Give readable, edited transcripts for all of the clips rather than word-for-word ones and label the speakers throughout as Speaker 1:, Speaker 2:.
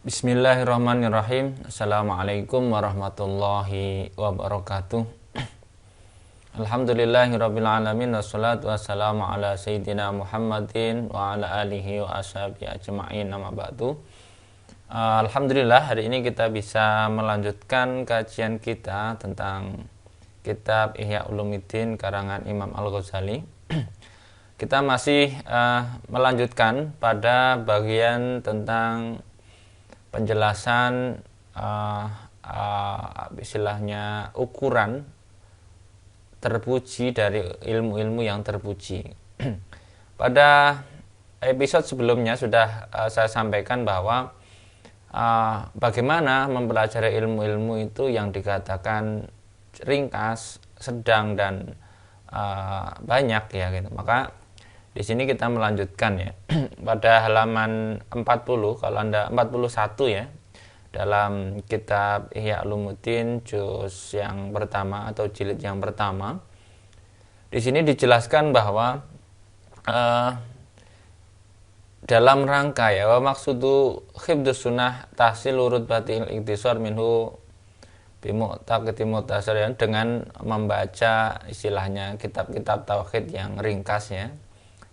Speaker 1: Bismillahirrahmanirrahim. Assalamualaikum warahmatullahi wabarakatuh. Alhamdulillahirabbil alamin wassalatu wassalamu ala sayyidina Muhammadin wa ala alihi wa ashabihi ajma'in amma ba'du. Alhamdulillah hari ini kita bisa melanjutkan kajian kita tentang kitab Ihya Ulumuddin karangan Imam Al-Ghazali. Kita masih melanjutkan pada bagian tentang penjelasan istilahnya ukuran terpuji dari ilmu-ilmu yang terpuji. Pada episode sebelumnya sudah saya sampaikan bahwa bagaimana mempelajari ilmu-ilmu itu yang dikatakan ringkas, sedang dan banyak ya gitu. Maka di sini kita melanjutkan ya pada halaman 40 kalau Anda 41 ya dalam kitab Ihya Ulumuddin juz yang pertama atau jilid yang pertama. Di sini dijelaskan bahwa dalam rangka ya maksudu khibdus sunnah tahsil urut batil iktisar minhu bimu'taqidi mutasar dengan membaca istilahnya kitab-kitab tauhid yang ringkas ya.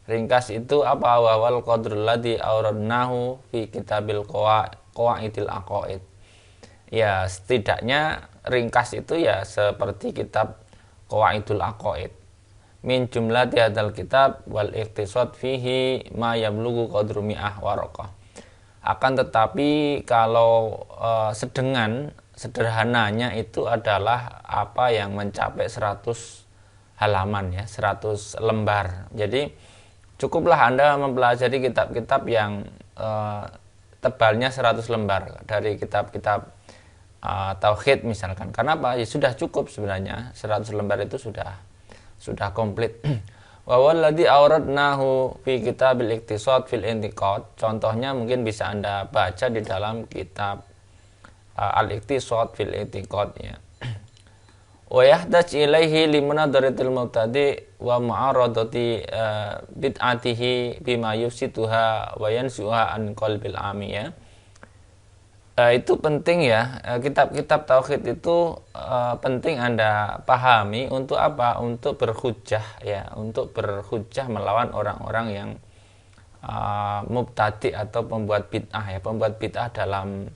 Speaker 1: Ringkas itu apa? Wal qadrul ladzi auradnahu fi kitabil qawaidil aqaid. Ya, setidaknya ringkas itu ya seperti kitab Qawaidul Aqaid. Min jumlati hadzal kitab wal ikhtisad fihi ma yablughu qadru mi'ah waraqah. Akan tetapi kalau sederhananya itu adalah apa yang mencapai 100 halaman ya, 100 lembar. Jadi cukuplah Anda mempelajari kitab-kitab yang tebalnya 100 lembar dari kitab-kitab tauhid misalkan. Karena apa? Ya sudah cukup sebenarnya 100 lembar itu sudah komplit. Wa walladzi auradnahu fi kitabil iktisad fil intiqad. Contohnya mungkin bisa Anda baca di dalam kitab al-iktisad fil intiqad ya. Wa yahdaj ilaihi limunadaratil mubtadi wa mu'aradati bid'atihi bima yufsituha wa yansuha an qalbil ami ya. Itu penting ya, kitab-kitab tauhid itu penting Anda pahami untuk apa? Untuk berhujjah ya, untuk berhujjah melawan orang-orang yang mubtadi atau pembuat bid'ah ya. Pembuat bid'ah dalam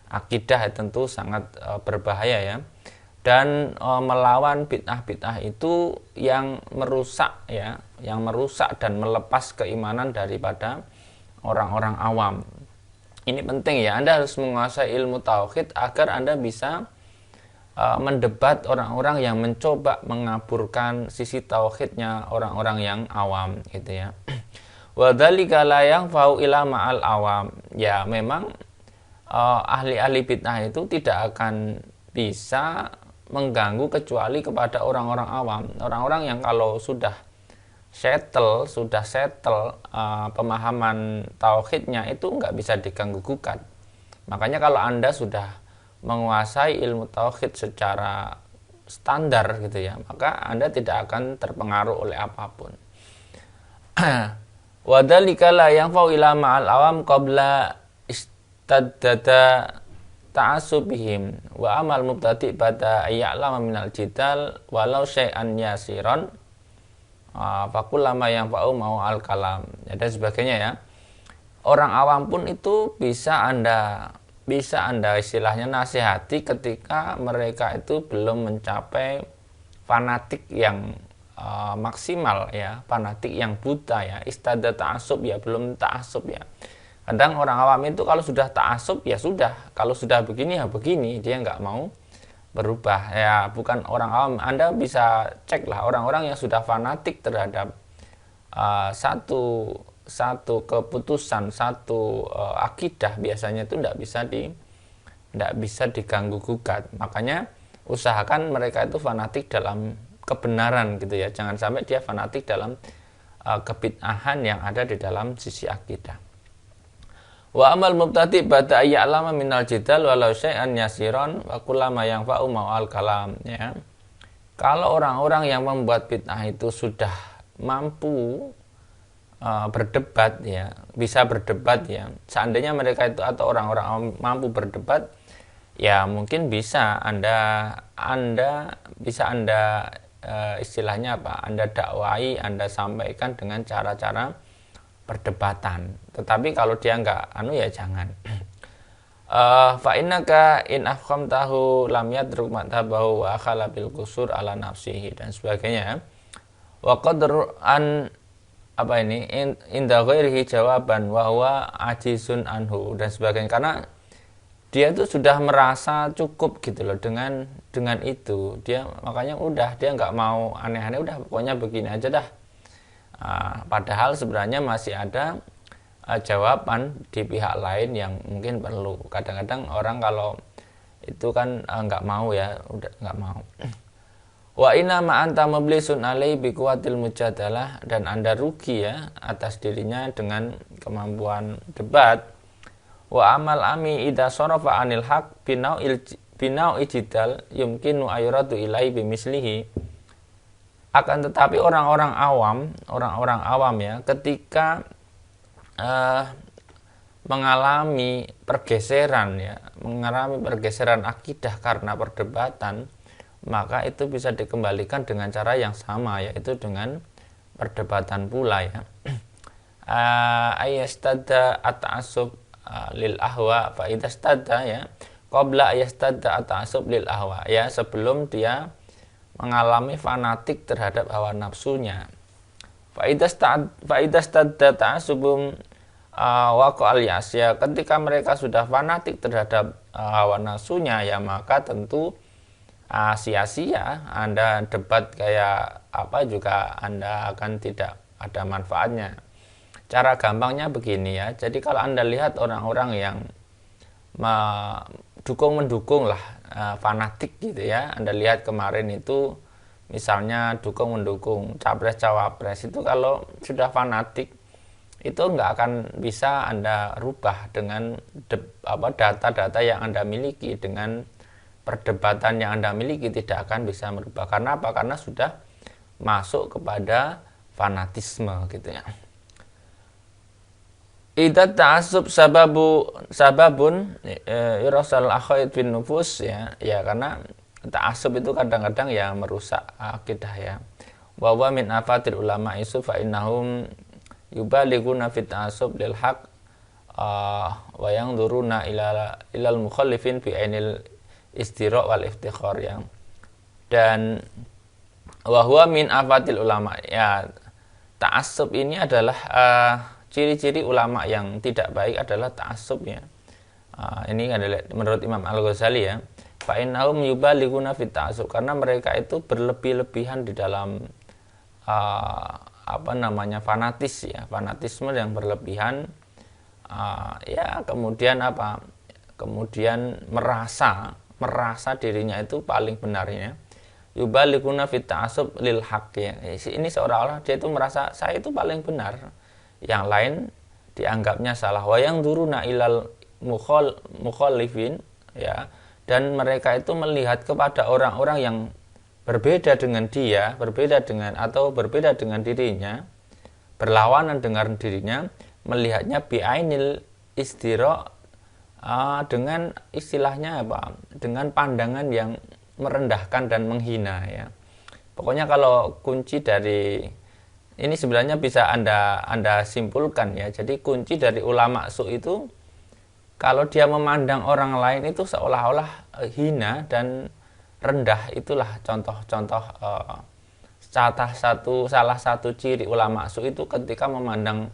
Speaker 1: akidah tentu sangat berbahaya ya. Dan melawan bid'ah-bid'ah itu yang merusak ya, yang merusak dan melepas keimanan daripada orang-orang awam. Ini penting ya, Anda harus menguasai ilmu tauhid agar Anda bisa mendebat orang-orang yang mencoba mengaburkan sisi tauhidnya orang-orang yang awam gitu ya. Wa dzalika la yanfa'u ila ma'al awam. Ya, memang ahli-ahli bid'ah itu tidak akan bisa mengganggu kecuali kepada orang-orang awam, orang-orang yang kalau sudah settle pemahaman tauhidnya itu nggak bisa diganggu gugat. Makanya kalau Anda sudah menguasai ilmu tauhid secara standar gitu ya, maka Anda tidak akan terpengaruh oleh apapun. Wa dzalika la yanfa'u ila ma'al awam qabla istaddada ta'asubihim wa amal mubtadi pada ya'lama minal jidal walau syai'an yasiron fakullama yang fa'u mau al kalam dan sebagainya ya. Orang awam pun itu bisa anda istilahnya nasihati ketika mereka itu belum mencapai fanatik yang maksimal ya, fanatik yang buta ya, istada ta'asub ya, belum ta'asub ya. Kadang orang awam itu kalau sudah ta'asub ya sudah, kalau sudah begini ya begini, dia nggak mau berubah ya. Bukan orang awam, Anda bisa cek lah orang-orang yang sudah fanatik terhadap satu keputusan, satu akidah, biasanya itu nggak bisa diganggu gugat. Makanya usahakan mereka itu fanatik dalam kebenaran gitu ya, jangan sampai dia fanatik dalam kebid'ahan yang ada di dalam sisi akidah. Wa amal mubtadi bada ya'lama minal jidal walau syai'an yasiron wa kullama yanfa'u ma'al kalam ya. Kalau orang-orang yang membuat bid'ah itu sudah mampu berdebat ya, bisa berdebat ya. Seandainya mereka itu atau orang-orang mampu berdebat, ya mungkin bisa Anda bisa istilahnya apa? Anda dakwai, Anda sampaikan dengan cara-cara perdebatan. Tetapi kalau dia nggak ya jangan. Fa innaka in afhamtahu lam yadruk madhabahu wa akhala bil qusur ala nafsihi dan sebagainya. Wa qadru an apa ini inda ghairihi jawaban wa huwa ajizun anhu dan sebagainya, karena dia itu sudah merasa cukup gitu loh dengan itu, dia makanya udah dia nggak mau aneh-aneh, udah pokoknya begini aja dah. Padahal sebenarnya masih ada jawaban di pihak lain yang mungkin perlu. Kadang-kadang orang kalau itu kan nggak mau ya, udah nggak mau. Wa inna ma anta mublisun alai bi quwwatil mujadalah, dan Anda rugi ya atas dirinya dengan kemampuan debat. Wa amal ami idza sarafa anil haq binau ijidal yumkinu ayratu ilai bimislihi. Akan tetapi orang-orang awam ya ketika mengalami pergeseran akidah karena perdebatan, maka itu bisa dikembalikan dengan cara yang sama, yaitu dengan perdebatan pula ya. Ayastada at-ta'assub lil ahwa fa idastada ya qabla ayastada at-ta'assub lil ahwa ya, sebelum dia mengalami fanatik terhadap hawa nafsunya. Fa idastada ta'assubum waqa'al yas ya, ketika mereka sudah fanatik terhadap hawa nafsunya ya, maka tentu sia-sia Anda debat kayak apa juga Anda akan tidak ada manfaatnya. Cara gampangnya begini ya, jadi kalau Anda lihat orang-orang yang mendukung lah, fanatik gitu ya, Anda lihat kemarin itu misalnya mendukung capres-cawapres, itu kalau sudah fanatik itu nggak akan bisa Anda rubah dengan data-data yang Anda miliki, dengan perdebatan yang Anda miliki tidak akan bisa merubah. Karena apa? Karena sudah masuk kepada fanatisme gitu ya. Idza ta'assub sababun irasal akhaid bin nufus ya, karena ta'assub itu kadang-kadang ya merusak akidah ya. Wa huwa min afatil ulama isu fa innahum yubalighuna fit ta'assub lil haq wa yanzuruna ilal mukhallifin fi ainil istira' wal iftikhar ya. Dan wa huwa min afatil ulama ya, ta'assub ini adalah ciri-ciri ulama yang tidak baik adalah ta'assub ya. Ini adalah menurut Imam Al-Ghazali ya. Fa innahum yubalighuna fit ta'assub, karena mereka itu berlebih-lebihan di dalam fanatisme yang berlebihan ya, kemudian merasa dirinya itu paling benarnya. Yubalighuna fit ta'assub lil haqq ya. Ini seolah-olah dia itu merasa saya itu paling benar, yang lain dianggapnya salah. Wa yang duruna ilal mukhalifin ya, dan mereka itu melihat kepada orang-orang yang berbeda dengan dirinya, berlawanan dengan dirinya, melihatnya bi'ainil istira', dengan istilahnya dengan pandangan yang merendahkan dan menghina ya. Pokoknya kalau kunci dari ini sebenarnya bisa Anda simpulkan ya. Jadi kunci dari ulama su itu, kalau dia memandang orang lain itu seolah-olah hina dan rendah, itulah contoh-contoh salah satu ciri ulama su itu ketika memandang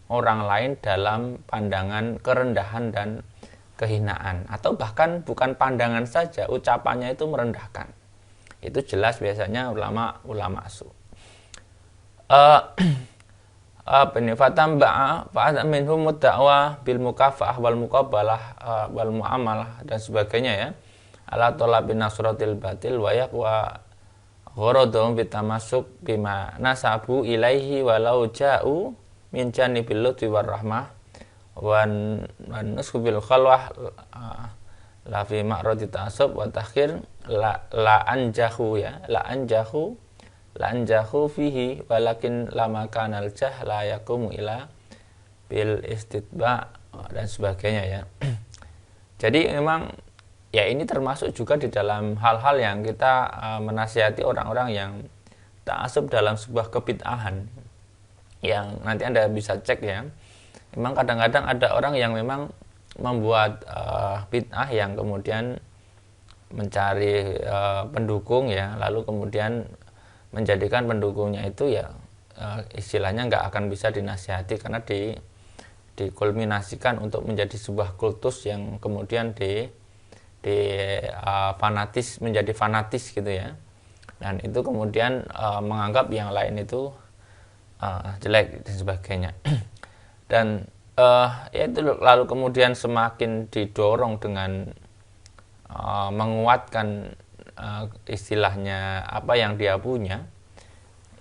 Speaker 1: orang lain dalam pandangan kerendahan dan kehinaan, atau bahkan bukan pandangan saja, ucapannya itu merendahkan. Itu jelas biasanya ulama su. Fatamba'a fa'at minhum da'wah bil mukafa'ah wal muqabalah wal muamalah dan sebagainya ya, ala talabin nasratil batil wa yaqwa gharadhum bitamasuk bima nasabu ilaihi walau ja'u min janibil lutfi war rahmah wan nusbil khalwah la fi ma'radi ta'assub wa takhir la anjahu lanjahu fihi walakin lama kanal jahla yakumu ila bil istitba dan sebagainya ya. Jadi memang ya ini termasuk juga di dalam hal-hal yang kita menasihati orang-orang yang ta'assub dalam sebuah kebid'ahan, yang nanti Anda bisa cek ya. Memang kadang-kadang ada orang yang memang membuat bid'ah yang kemudian mencari pendukung ya, lalu kemudian menjadikan pendukungnya itu ya istilahnya nggak akan bisa dinasihati karena dikulminasikan untuk menjadi sebuah kultus yang kemudian fanatis, menjadi fanatis gitu ya, dan itu kemudian menganggap yang lain itu jelek dan sebagainya. Dan ya itu lalu kemudian semakin didorong dengan menguatkan istilahnya apa yang dia punya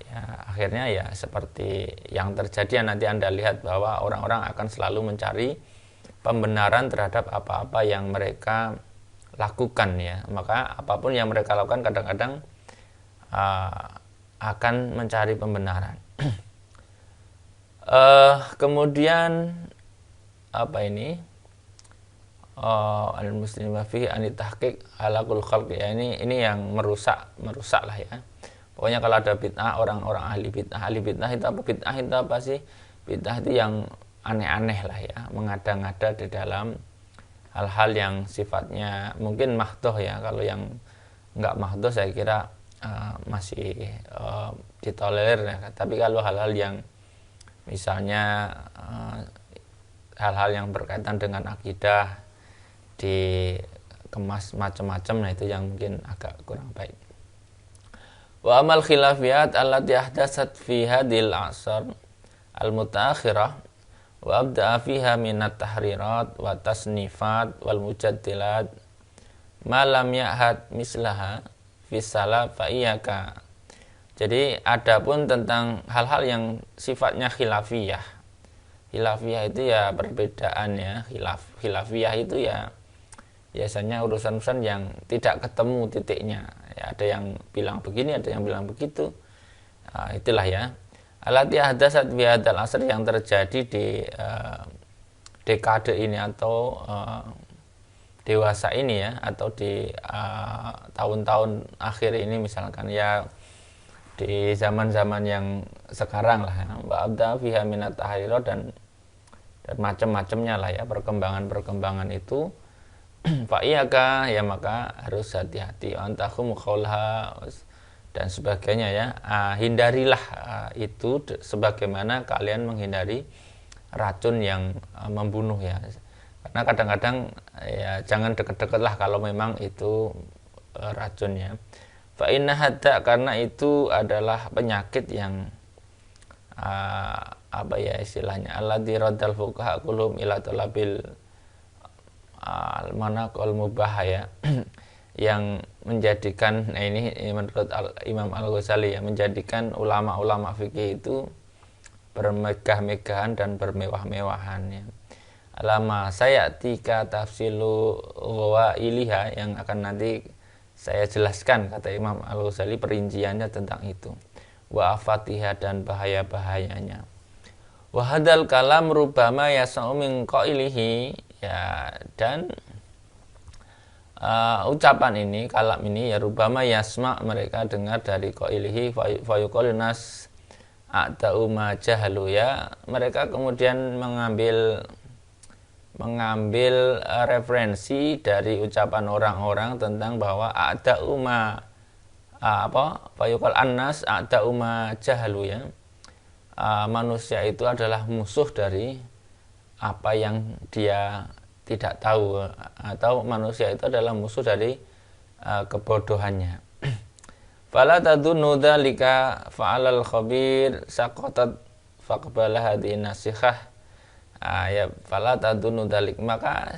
Speaker 1: ya, akhirnya ya seperti yang terjadi nanti Anda lihat bahwa orang-orang akan selalu mencari pembenaran terhadap apa-apa yang mereka lakukan ya. Maka apapun yang mereka lakukan kadang-kadang akan mencari pembenaran. Kemudian apa ini? Al-muslim fi anit tahqiq ala kul khalq ya, ini yang merusak lah ya. Pokoknya kalau ada bid'ah, orang-orang ahli bid'ah itu apa? Bid'ah itu apa sih? Bid'ah itu yang aneh-aneh lah ya, mengada-ngada di dalam hal-hal yang sifatnya mungkin mahdoh ya. Kalau yang enggak mahdoh saya kira masih ditolerir ya. Tapi kalau hal-hal yang misalnya hal-hal yang berkaitan dengan akidah dikemas macam-macam, nah itu yang mungkin agak kurang baik. Wa amal khilafiyat allati ahdatsat fi hadhil asr al-mutaakhirah wa abda'a fiha minat tahrirat wa tasnifat wal mujaddilat ma lam ya'had mislaha fi salaf fa iyyaka. Jadi adapun tentang hal-hal yang sifatnya khilafiyah. Khilafiyah itu ya perbedaan ya, khilafiyah itu ya biasanya urusan-urusan yang tidak ketemu titiknya ya, ada yang bilang begini, ada yang bilang begitu. Nah, itulah ya allati ahdatsat fi hadzal asr, yang terjadi di dekade ini atau dewasa ini ya, atau di tahun-tahun akhir ini misalkan ya, di zaman-zaman yang sekarang lah ya, wa abda fiha minat tahrirat dan macam-macamnya lah ya, perkembangan itu. Fa'iyaka ya, maka harus hati-hati antakum qaulha dan sebagainya ya. Hindarilah itu sebagaimana kalian menghindari racun yang membunuh ya. Karena kadang-kadang ya jangan deket-deket lah kalau memang itu racunnya. Fa inna hadda, karena itu adalah penyakit yang apa ya istilahnya, alladzi radal fuqaha kulum ila talabil al-manaqul mubah ya, yang menjadikan, nah ini menurut Imam Al-Ghazali ya, menjadikan ulama-ulama fikih itu bermegah-megahan dan bermewah-mewahan ya. Alama saya tika tafsilu ghawailiha, yang akan nanti saya jelaskan kata Imam Al-Ghazali perinciannya tentang itu. Wa afatiha, dan bahaya-bahayanya. Wa hadal kalam rubama yasau min qailihi ya, dan ucapan ini, kalam ini ya, rubama yasma, mereka dengar dari qailihi fayuqalu nas a'ta'u ma jahalu ya, mereka kemudian mengambil referensi dari ucapan orang-orang tentang bahwa a'ta'u ma fayuqal annas a'ta'u ma jahalu ya, manusia itu adalah musuh dari apa yang dia tidak tahu, atau manusia itu adalah musuh dari kebodohannya. Fala tadunnu dzalika fa'alal khabir saqatat faqbala hadhihi nasihah. Ya fala tadunnu dzalik, maka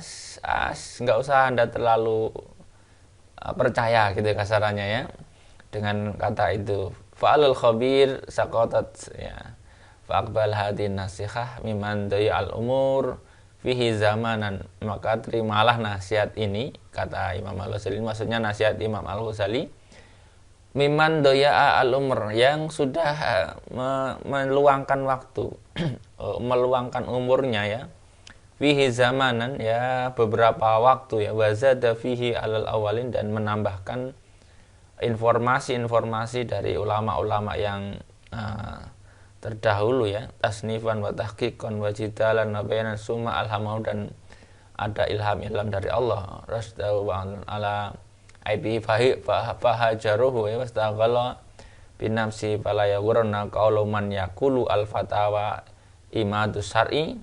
Speaker 1: enggak usah Anda terlalu percaya gitu kasarannya ya dengan kata itu. Fa'alal khabir saqatat ya, faqbal hadhihi nasihah mimman dayal umur fihi zamanan, maka terimalah nasihat ini, kata Imam Al-Ghazali, maksudnya nasihat Imam Al-Ghazali, miman doya al-umr, yang sudah meluangkan waktu, meluangkan umurnya ya, fihi zamanan ya, beberapa waktu ya, wazada fihi alal awalin, dan menambahkan informasi-informasi dari ulama-ulama yang terdahulu ya, tasnifan wa tahqiqan wa jidalan wa bayanan summa alhamahu, dan ada ilham-ilham dari Allah, rasdahu ala aibi fahajaruhu wa wastaghala binafsi fala yagurna qaulu man yaqulu al-fatawa imadus syar'i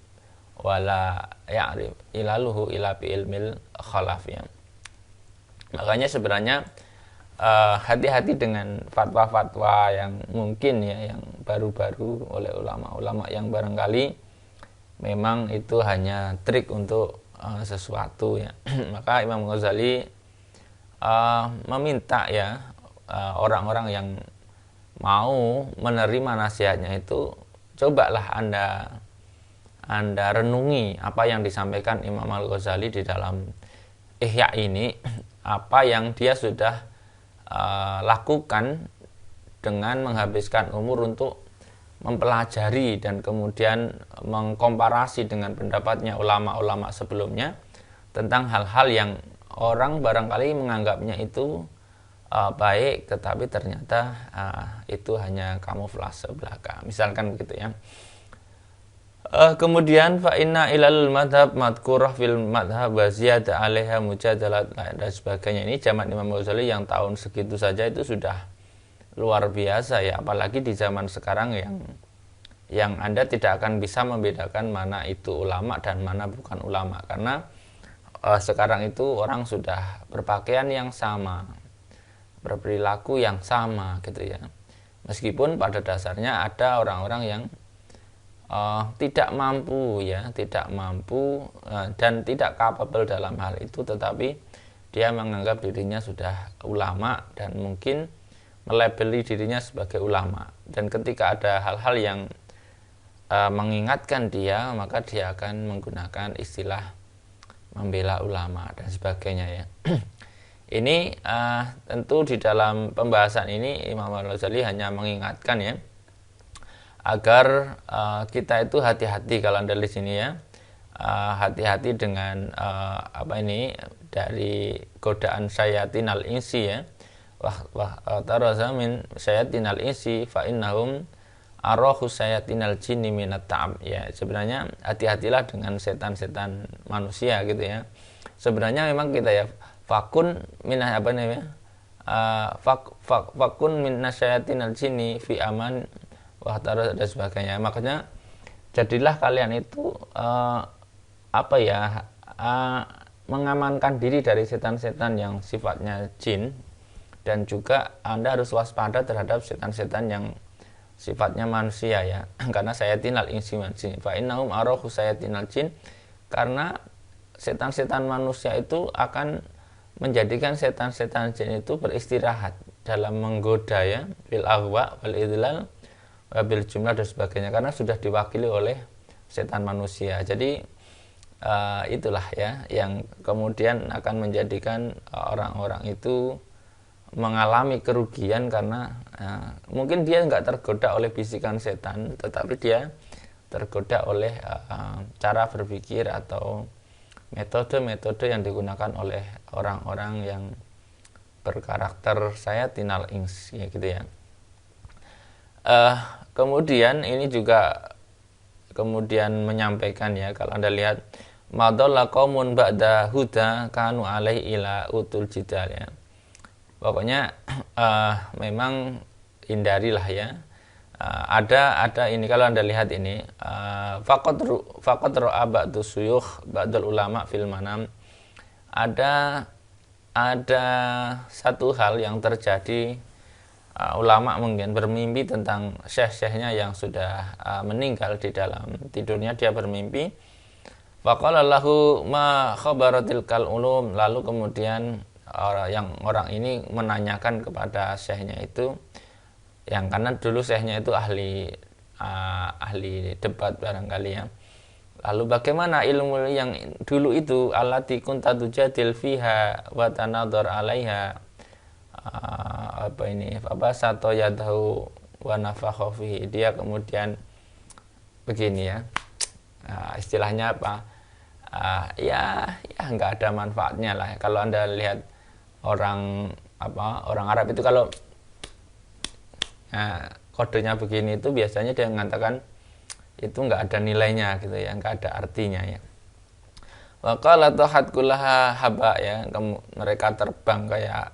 Speaker 1: wala ya'rif ilaluhu ila bi ilmil khalaf ya. Makanya sebenarnya hati-hati dengan fatwa-fatwa yang mungkin ya, yang baru-baru oleh ulama-ulama yang barangkali memang itu hanya trik untuk sesuatu ya. Maka Imam Ghazali meminta ya, orang-orang yang mau menerima nasihatnya itu, cobalah anda renungi apa yang disampaikan Imam Al-Ghazali di dalam Ihya ini, apa yang dia sudah lakukan dengan menghabiskan umur untuk mempelajari dan kemudian mengkomparasi dengan pendapatnya ulama-ulama sebelumnya tentang hal-hal yang orang barangkali menganggapnya itu baik, tetapi ternyata itu hanya kamuflase belaka, misalkan begitu ya. Kemudian fa inna ilal madhab madkurah fil madhab wa ziyada alaiha mujadalat dan sebagainya. Ini zaman Imam Ghazali yang tahun segitu saja itu sudah luar biasa ya, apalagi di zaman sekarang yang Anda tidak akan bisa membedakan mana itu ulama dan mana bukan ulama, karena sekarang itu orang sudah berpakaian yang sama, berperilaku yang sama gitu ya. Meskipun pada dasarnya ada orang-orang yang tidak mampu dan tidak capable dalam hal itu, tetapi dia menganggap dirinya sudah ulama dan mungkin melabeli dirinya sebagai ulama, dan ketika ada hal-hal yang mengingatkan dia, maka dia akan menggunakan istilah membela ulama dan sebagainya ya. Ini tentu di dalam pembahasan ini Imam Al-Ghazali hanya mengingatkan ya, agar kita itu hati-hati kalau Anda di sini ya, hati-hati dengan dari godaan syayatinal insi ya. Wah taraza min syayatinal insi fa innahum arahu syayatinal jinni minat ta'am ya. Sebenarnya hati-hatilah dengan setan-setan manusia gitu ya. Sebenarnya memang kita ya fakun minah fakun minasyayatinal jinni fi aman wahtaras dan sebagainya. Makanya jadilah kalian itu mengamankan diri dari setan-setan yang sifatnya jin, dan juga Anda harus waspada terhadap setan-setan yang sifatnya manusia ya. Karena sayatinal insi wal jin fa innahum arahu sayatinal jin, karena setan-setan manusia itu akan menjadikan setan-setan jin itu beristirahat dalam menggoda ya, bil aghwa wal idlal bil jumlah dan sebagainya, karena sudah diwakili oleh setan manusia. Jadi itulah ya yang kemudian akan menjadikan orang-orang itu mengalami kerugian, karena mungkin dia nggak tergoda oleh bisikan setan, tetapi dia tergoda oleh cara berpikir atau metode-metode yang digunakan oleh orang-orang yang berkarakter sayatinal ins ya gitu ya. Kemudian ini juga kemudian menyampaikan ya, kalau Anda lihat madalla qaumun ba'da huda kanu alaihi ila utul jidal ya. Pokoknya memang hindarilah ya. Ada ini kalau Anda lihat ini faqad ra'a ba'du suyukh ba'dul ulama fil manam. Ada satu hal yang terjadi, ulama mungkin bermimpi tentang syekh-syekhnya yang sudah meninggal. Di dalam tidurnya dia bermimpi, faqala lahu ma khabaratil kal ulum, lalu kemudian orang ini menanyakan kepada syekhnya itu, yang karena dulu syekhnya itu ahli debat barangkali ya. Lalu bagaimana ilmu yang dulu itu, allati kunta tujadil fiha wa tanadhar alaiha sato yadahu wa nafakha fihi, dia kemudian begini ya, istilahnya apa, ya nggak ada manfaatnya lah. Kalau Anda lihat orang Arab itu kalau kodenya begini itu biasanya dia mengatakan itu nggak ada nilainya gitu ya, nggak ada artinya ya. Wa qala tahat kullaha haba ya, mereka terbang kayak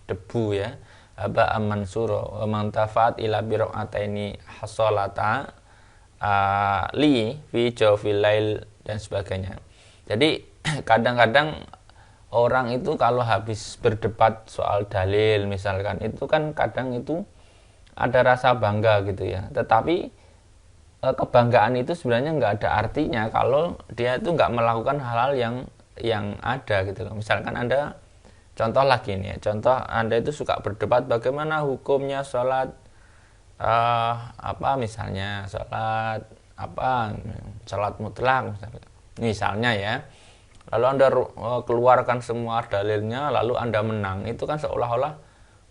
Speaker 1: debu ya, haba amansuro wa mantafat ila biraqataini hasolata li fi jawfil lail dan sebagainya. Jadi kadang-kadang orang itu kalau habis berdebat soal dalil misalkan, itu kan kadang itu ada rasa bangga gitu ya, tetapi kebanggaan itu sebenarnya nggak ada artinya kalau dia itu nggak melakukan hal-hal yang ada gitu loh. Misalkan Anda, contoh lagi nih, contoh Anda itu suka berdebat bagaimana hukumnya sholat misalnya sholat mutlak misalnya ya, lalu Anda keluarkan semua dalilnya lalu Anda menang, itu kan seolah-olah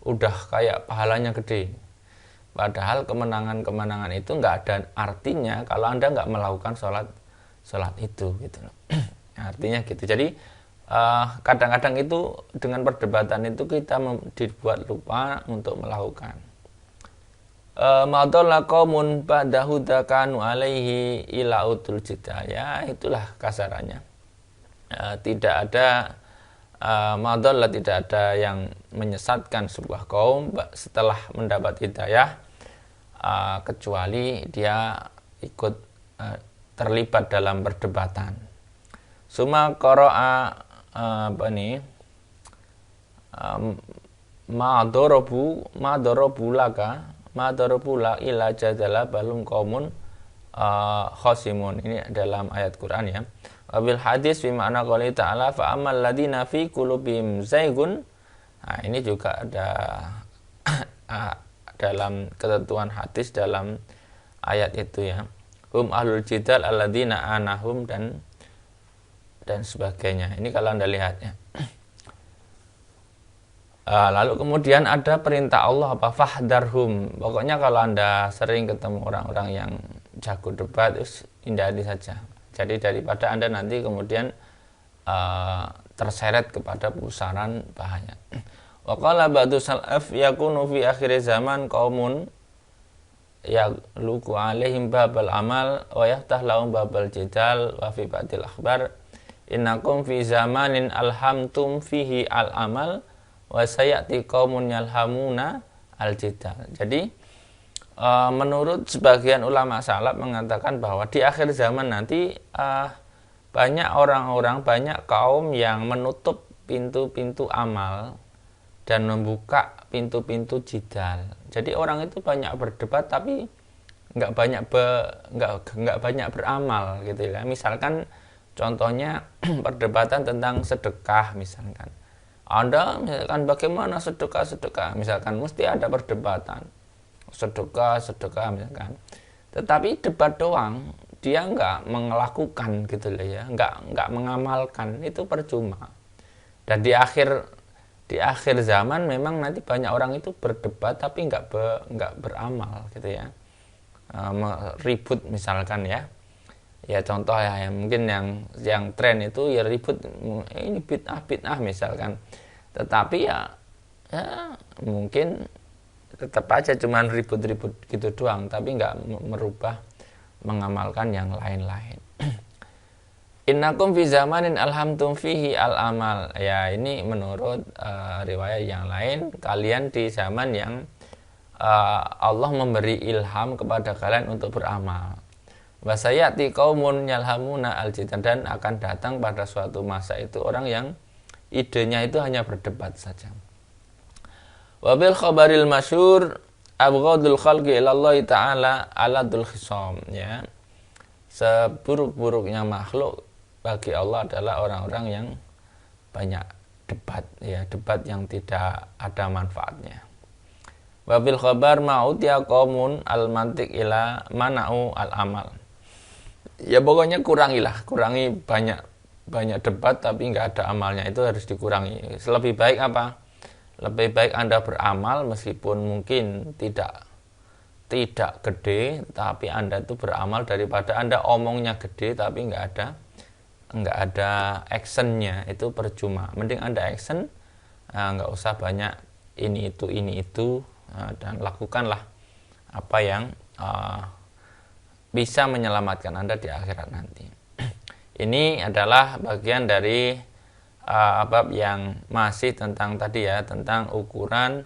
Speaker 1: udah kayak pahalanya gede, padahal kemenangan itu nggak ada artinya kalau Anda nggak melakukan sholat itu gitu loh. Artinya gitu. Jadi kadang-kadang itu dengan perdebatan itu kita dibuat lupa untuk melakukan. Madalla qaumun ba'da hudakanu alaihi ila utul jidal, ya itulah kasarannya. Tidak ada madalla, tidak ada yang menyesatkan sebuah kaum setelah mendapat hidayah kecuali dia ikut terlibat dalam perdebatan. Suma qara'a ma darabu la ila jadala balum qaumun khasimun. Ini dalam ayat Quran ya. Wabil hadis fi ma'na qouli ta'ala fa ammal ladina fi qulubihim zaigun. Nah, ini juga ada dalam ketentuan hadis dalam ayat itu ya. Hum ahlul jidal alladzina anahum dan sebagainya. Ini kalau Anda lihat ya. Lalu kemudian ada perintah Allah apa, fahdarhum. Pokoknya kalau Anda sering ketemu orang-orang yang jago debat, hindari saja. Jadi daripada Anda nanti kemudian terseret kepada pusaran bahaya. Wa qala ba'du salaf yakunu fi akhir zaman qaumun yaqluqu alaihim babal amal wa yaftah lahum babal jidal wa fi ba'dil akhbar innakum fi zamanin alhamtum fihi al amal wa sayati qaumun yalhamuna al jidal. Jadi menurut sebagian ulama salaf mengatakan bahwa di akhir zaman nanti banyak orang-orang, banyak kaum yang menutup pintu-pintu amal dan membuka pintu-pintu jidal. Jadi orang itu banyak berdebat tapi nggak banyak beramal gitu ya. Misalkan contohnya perdebatan tentang sedekah misalkan. Anda misalkan bagaimana sedekah, misalkan mesti ada perdebatan sedekah misalkan. Tetapi debat doang, dia nggak melakukan gitu loh ya, nggak mengamalkan, itu percuma. Dan di akhir zaman memang nanti banyak orang itu berdebat tapi nggak beramal gitu ya, ribut misalkan ya. Ya contoh ya, mungkin yang tren itu ya ribut, ini bid'ah misalkan. Tetapi ya mungkin tetap aja cuman ribut-ribut gitu doang, tapi nggak merubah mengamalkan yang lain-lain. Innakum fi zamanin alhamtum fihi al amal. Ya ini menurut riwayat yang lain, kalian di zaman yang Allah memberi ilham kepada kalian untuk beramal. Wasayati qaumun yalhamuna al-jidal, dan akan datang pada suatu masa itu orang yang idenya itu hanya berdebat saja. Wabil khabaril masyhur abghadul khalqi ilallah ta'ala aladul khisam, ya. Seburuk-buruknya makhluk bagi Allah adalah orang-orang yang banyak debat, ya, debat yang tidak ada manfaatnya. Wabil khabar ma'utiya qaumun al-mantiq ila mana'u al-amal. Ya pokoknya kurangi banyak debat tapi nggak ada amalnya, itu harus dikurangi. Lebih baik apa? Lebih baik Anda beramal meskipun mungkin tidak gede, tapi Anda itu beramal daripada Anda omongnya gede tapi nggak ada actionnya, itu percuma. Mending Anda action, nggak usah banyak ini itu, dan lakukanlah apa yang bisa menyelamatkan Anda di akhirat nanti. Ini adalah bagian dari bab yang masih tentang tadi ya, tentang ukuran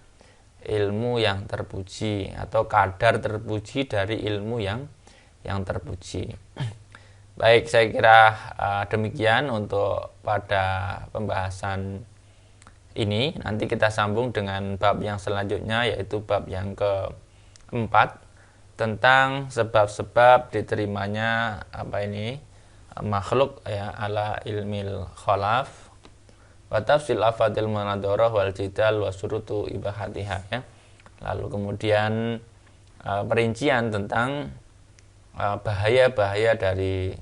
Speaker 1: ilmu yang terpuji atau kadar terpuji dari ilmu yang terpuji. Baik, saya kira demikian untuk pada pembahasan ini. Nanti kita sambung dengan bab yang selanjutnya, yaitu bab yang keempat, tentang sebab-sebab diterimanya makhluk ya ala ilmil khalaf wa tafsil afadil munadharah wal jidal wa surutu ibahatiha ya. Lalu kemudian perincian tentang bahaya-bahaya dari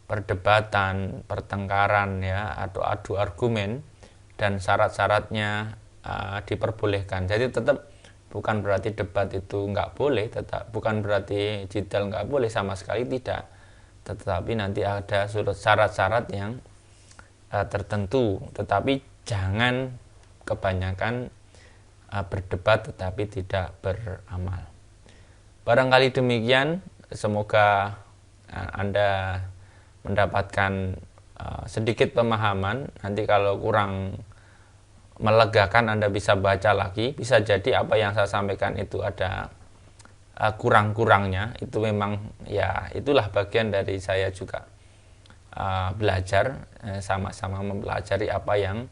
Speaker 1: perdebatan, pertengkaran ya, atau adu argumen, dan syarat-syaratnya diperbolehkan. Jadi tetap bukan berarti debat itu nggak boleh, tetap bukan berarti jidal nggak boleh, sama sekali tidak. Tetapi nanti ada syarat-syarat yang tertentu, tetapi jangan kebanyakan berdebat tetapi tidak beramal. Barangkali demikian, semoga Anda mendapatkan sedikit pemahaman. Nanti kalau kurang melegakan, Anda bisa baca lagi. Bisa jadi apa yang saya sampaikan itu ada kurang-kurangnya. Itu memang ya, itulah bagian dari saya juga belajar, sama-sama mempelajari apa yang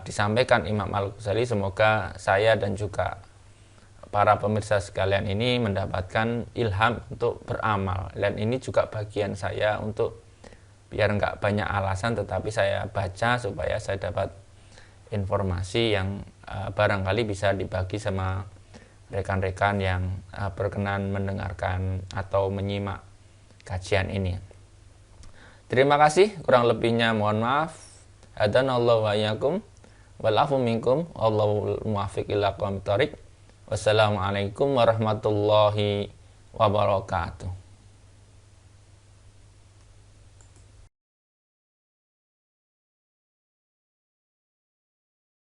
Speaker 1: disampaikan Imam Al-Ghazali. Semoga saya dan juga para pemirsa sekalian ini mendapatkan ilham untuk beramal, dan ini juga bagian saya untuk biar nggak banyak alasan, tetapi saya baca supaya saya dapat informasi yang barangkali bisa dibagi sama rekan-rekan yang berkenan mendengarkan atau menyimak kajian ini. Terima kasih, kurang lebihnya mohon maaf. Hadanallahu wa iyyakum wal afu minkum, Allahul muwaffiq ila aqwamit thoriq. Wassalamualaikum warahmatullahi wabarakatuh.